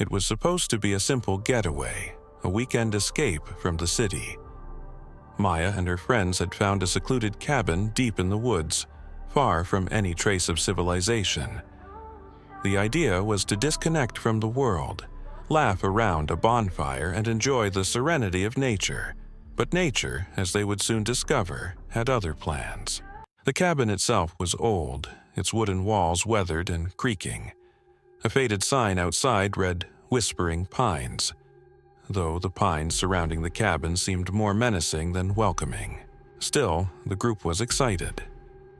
It was supposed to be a simple getaway, a weekend escape from the city. Maya and her friends had found a secluded cabin deep in the woods, far from any trace of civilization. The idea was to disconnect from the world, laugh around a bonfire, and enjoy the serenity of nature. But nature, as they would soon discover, had other plans. The cabin itself was old, its wooden walls weathered and creaking. A faded sign outside read, "Whispering Pines," though the pines surrounding the cabin seemed more menacing than welcoming. Still, the group was excited.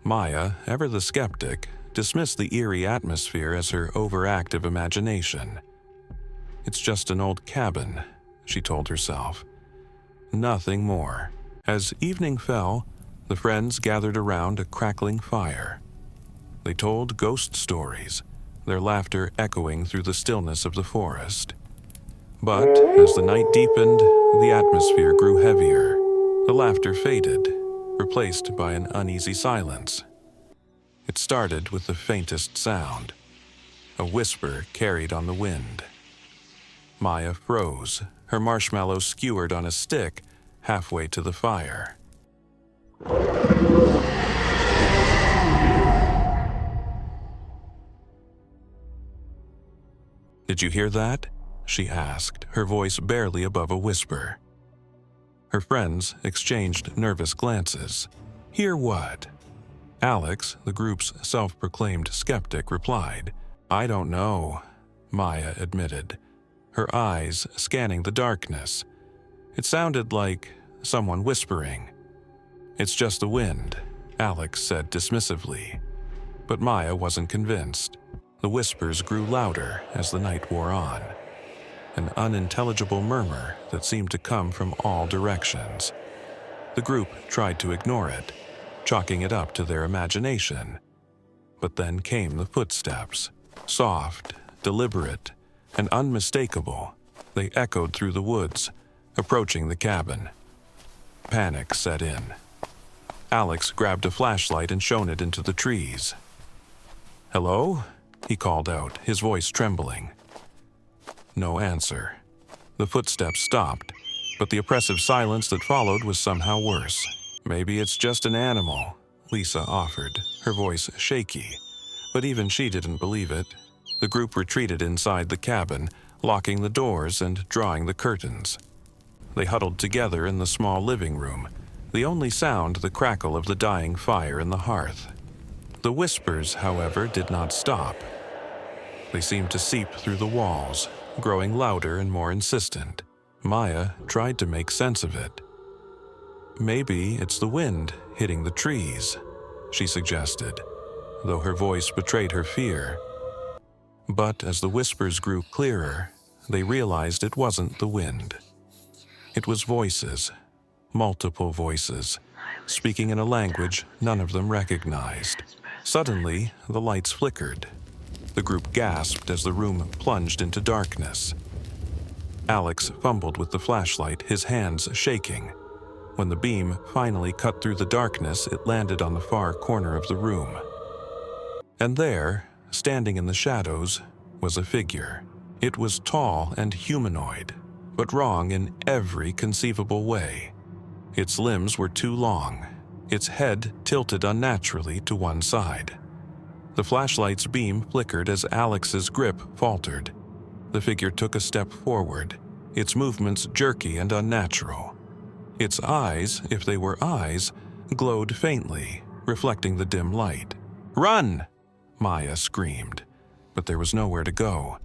Maya, ever the skeptic, dismissed the eerie atmosphere as her overactive imagination. "It's just an old cabin," she told herself. Nothing more. As evening fell, the friends gathered around a crackling fire. They told ghost stories, their laughter echoing through the stillness of the forest. But as the night deepened, the atmosphere grew heavier. The laughter faded, replaced by an uneasy silence. It started with the faintest sound, a whisper carried on the wind. Maya froze, her marshmallow skewered on a stick halfway to the fire. "Did you hear that?" she asked, her voice barely above a whisper. Her friends exchanged nervous glances. "Hear what?" Alex, the group's self-proclaimed skeptic, replied. "I don't know," Maya admitted, her eyes scanning the darkness. It sounded like someone whispering. "It's just the wind," Alex said dismissively. But Maya wasn't convinced. The whispers grew louder as the night wore on, an unintelligible murmur that seemed to come from all directions. The group tried to ignore it, chalking it up to their imagination. But then came the footsteps, soft, deliberate, and unmistakable. They echoed through the woods, approaching the cabin. Panic set in. Alex grabbed a flashlight and shone it into the trees. "Hello?" he called out, his voice trembling. No answer. The footsteps stopped, but the oppressive silence that followed was somehow worse. "Maybe it's just an animal," Lisa offered, her voice shaky. But even she didn't believe it. The group retreated inside the cabin, locking the doors and drawing the curtains. They huddled together in the small living room, the only sound the crackle of the dying fire in the hearth. The whispers, however, did not stop. They seemed to seep through the walls, growing louder and more insistent. Maya tried to make sense of it. "Maybe it's the wind hitting the trees," she suggested, though her voice betrayed her fear. But as the whispers grew clearer, they realized it wasn't the wind. It was voices, multiple voices, speaking in a language none of them recognized. Suddenly, the lights flickered. The group gasped as the room plunged into darkness. Alex fumbled with the flashlight, his hands shaking. When the beam finally cut through the darkness, it landed on the far corner of the room. And there, standing in the shadows, was a figure. It was tall and humanoid, but wrong in every conceivable way. Its limbs were too long, its head tilted unnaturally to one side. The flashlight's beam flickered as Alex's grip faltered. The figure took a step forward, its movements jerky and unnatural. Its eyes, if they were eyes, glowed faintly, reflecting the dim light. "Run!" Maya screamed, but there was nowhere to go.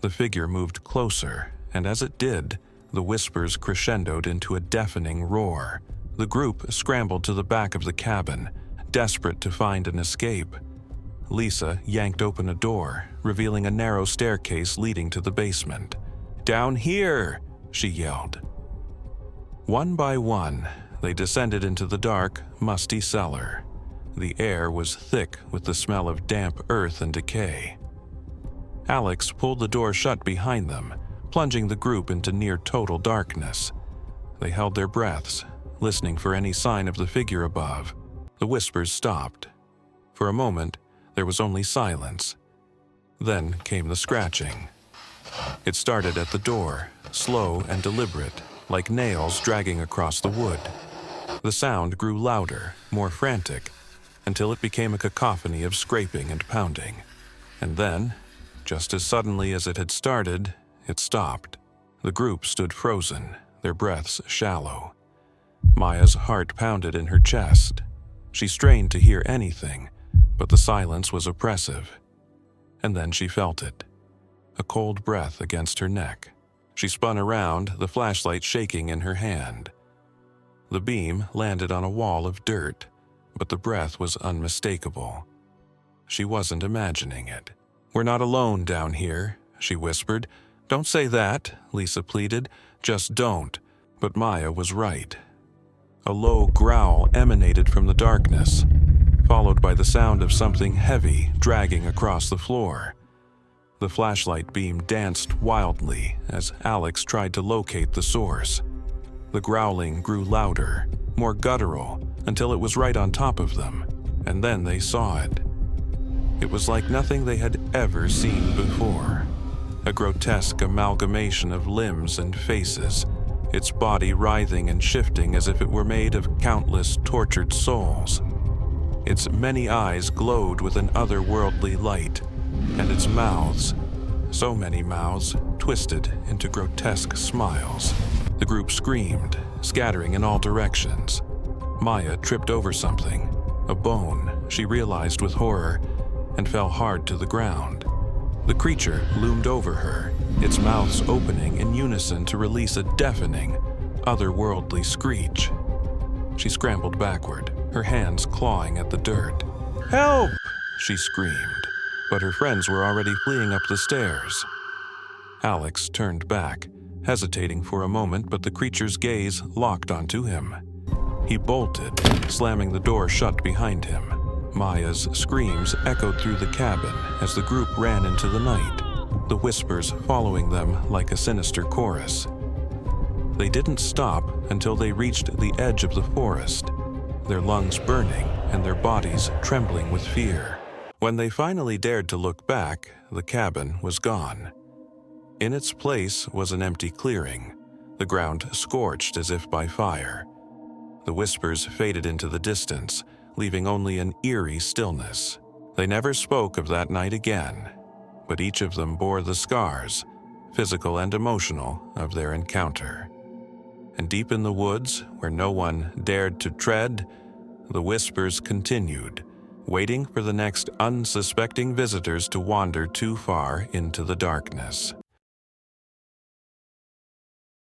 The figure moved closer, and as it did, the whispers crescendoed into a deafening roar. The group scrambled to the back of the cabin, desperate to find an escape. Lisa yanked open a door, revealing a narrow staircase leading to the basement. "Down here!" she yelled. One by one, they descended into the dark, musty cellar. The air was thick with the smell of damp earth and decay. Alex pulled the door shut behind them, plunging the group into near-total darkness. They held their breaths, listening for any sign of the figure above. The whispers stopped. For a moment, there was only silence. Then came the scratching. It started at the door, slow and deliberate, like nails dragging across the wood. The sound grew louder, more frantic, until it became a cacophony of scraping and pounding. And then, just as suddenly as it had started, it stopped. The group stood frozen, their breaths shallow. Maya's heart pounded in her chest. She strained to hear anything, but the silence was oppressive. And then she felt it. A cold breath against her neck. She spun around, the flashlight shaking in her hand. The beam landed on a wall of dirt, but the breath was unmistakable. She wasn't imagining it. "We're not alone down here," she whispered. "Don't say that," Lisa pleaded. "Just don't." But Maya was right. A low growl emanated from the darkness, followed by the sound of something heavy dragging across the floor. The flashlight beam danced wildly as Alex tried to locate the source. The growling grew louder, more guttural, until it was right on top of them, and then they saw it. It was like nothing they had ever seen before. A grotesque amalgamation of limbs and faces, its body writhing and shifting as if it were made of countless tortured souls. Its many eyes glowed with an otherworldly light, and its mouths, so many mouths, twisted into grotesque smiles. The group screamed, scattering in all directions. Maya tripped over something, a bone, she realized with horror, and fell hard to the ground. The creature loomed over her, its mouths opening in unison to release a deafening, otherworldly screech. She scrambled backward, her hands clawing at the dirt. "Help!" she screamed, but her friends were already fleeing up the stairs. Alex turned back, hesitating for a moment, but the creature's gaze locked onto him. He bolted, slamming the door shut behind him. Maya's screams echoed through the cabin as the group ran into the night, the whispers following them like a sinister chorus. They didn't stop until they reached the edge of the forest, their lungs burning and their bodies trembling with fear. When they finally dared to look back, the cabin was gone. In its place was an empty clearing, the ground scorched as if by fire. The whispers faded into the distance, leaving only an eerie stillness. They never spoke of that night again, but each of them bore the scars, physical and emotional, of their encounter. And deep in the woods, where no one dared to tread, the whispers continued, waiting for the next unsuspecting visitors to wander too far into the darkness.